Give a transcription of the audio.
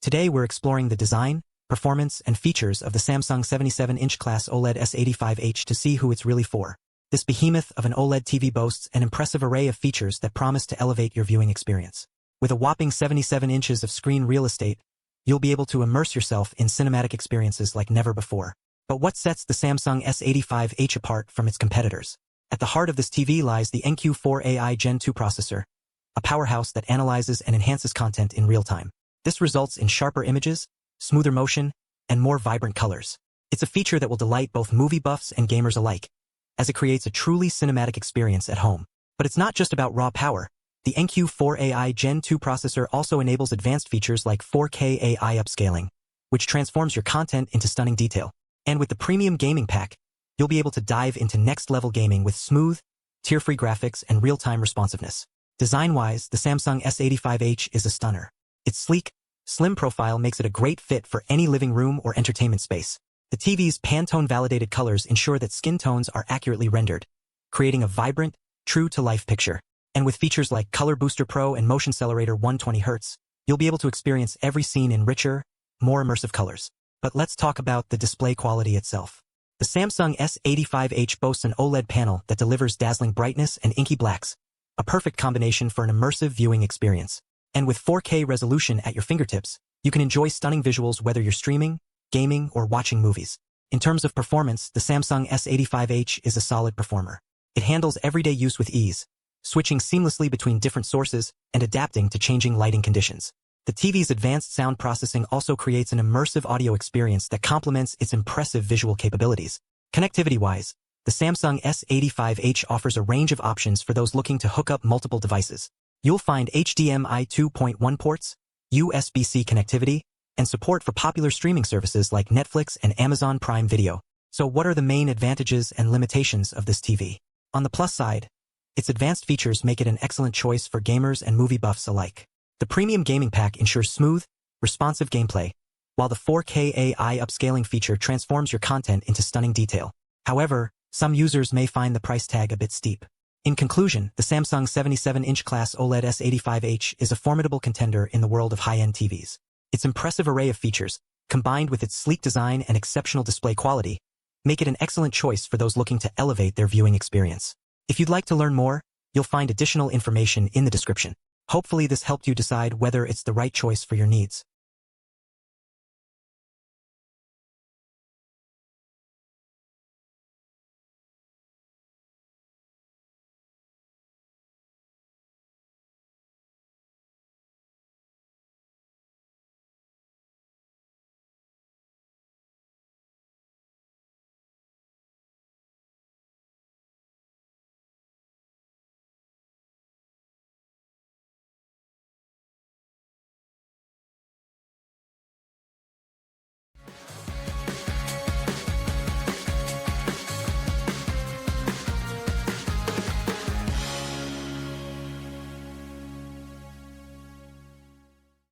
Today we're exploring the design, performance, and features of the Samsung 77-inch class OLED S85H to see who it's really for. This behemoth of an OLED TV boasts an impressive array of features that promise to elevate your viewing experience. With a whopping 77 inches of screen real estate, you'll be able to immerse yourself in cinematic experiences like never before. But what sets the Samsung S85H apart from its competitors? At the heart of this TV lies the NQ4 AI Gen 2 processor, a powerhouse that analyzes and enhances content in real time. This results in sharper images, smoother motion, and more vibrant colors. It's a feature that will delight both movie buffs and gamers alike, as it creates a truly cinematic experience at home. But it's not just about raw power. The NQ4 AI Gen 2 processor also enables advanced features like 4K AI upscaling, which transforms your content into stunning detail. And with the premium gaming pack, you'll be able to dive into next-level gaming with smooth, tear-free graphics and real-time responsiveness. Design-wise, the Samsung S85H is a stunner. Its sleek, slim profile makes it a great fit for any living room or entertainment space. The TV's Pantone-validated colors ensure that skin tones are accurately rendered, creating a vibrant, true-to-life picture. And with features like Color Booster Pro and Motion Accelerator 120Hz, you'll be able to experience every scene in richer, more immersive colors. But let's talk about the display quality itself. The Samsung S85H boasts an OLED panel that delivers dazzling brightness and inky blacks, a perfect combination for an immersive viewing experience. And with 4K resolution at your fingertips, you can enjoy stunning visuals whether you're streaming, gaming, or watching movies. In terms of performance, the Samsung S85H is a solid performer. It handles everyday use with ease, switching seamlessly between different sources and adapting to changing lighting conditions. The TV's advanced sound processing also creates an immersive audio experience that complements its impressive visual capabilities. Connectivity-wise, the Samsung S85H offers a range of options for those looking to hook up multiple devices. You'll find HDMI 2.1 ports, USB-C connectivity, and support for popular streaming services like Netflix and Amazon Prime Video. So what are the main advantages and limitations of this TV? On the plus side, its advanced features make it an excellent choice for gamers and movie buffs alike. The premium gaming pack ensures smooth, responsive gameplay, while the 4K AI upscaling feature transforms your content into stunning detail. However, some users may find the price tag a bit steep. In conclusion, the Samsung 77-inch class OLED S85H is a formidable contender in the world of high-end TVs. Its impressive array of features, combined with its sleek design and exceptional display quality, make it an excellent choice for those looking to elevate their viewing experience. If you'd like to learn more, you'll find additional information in the description. Hopefully this helped you decide whether it's the right choice for your needs.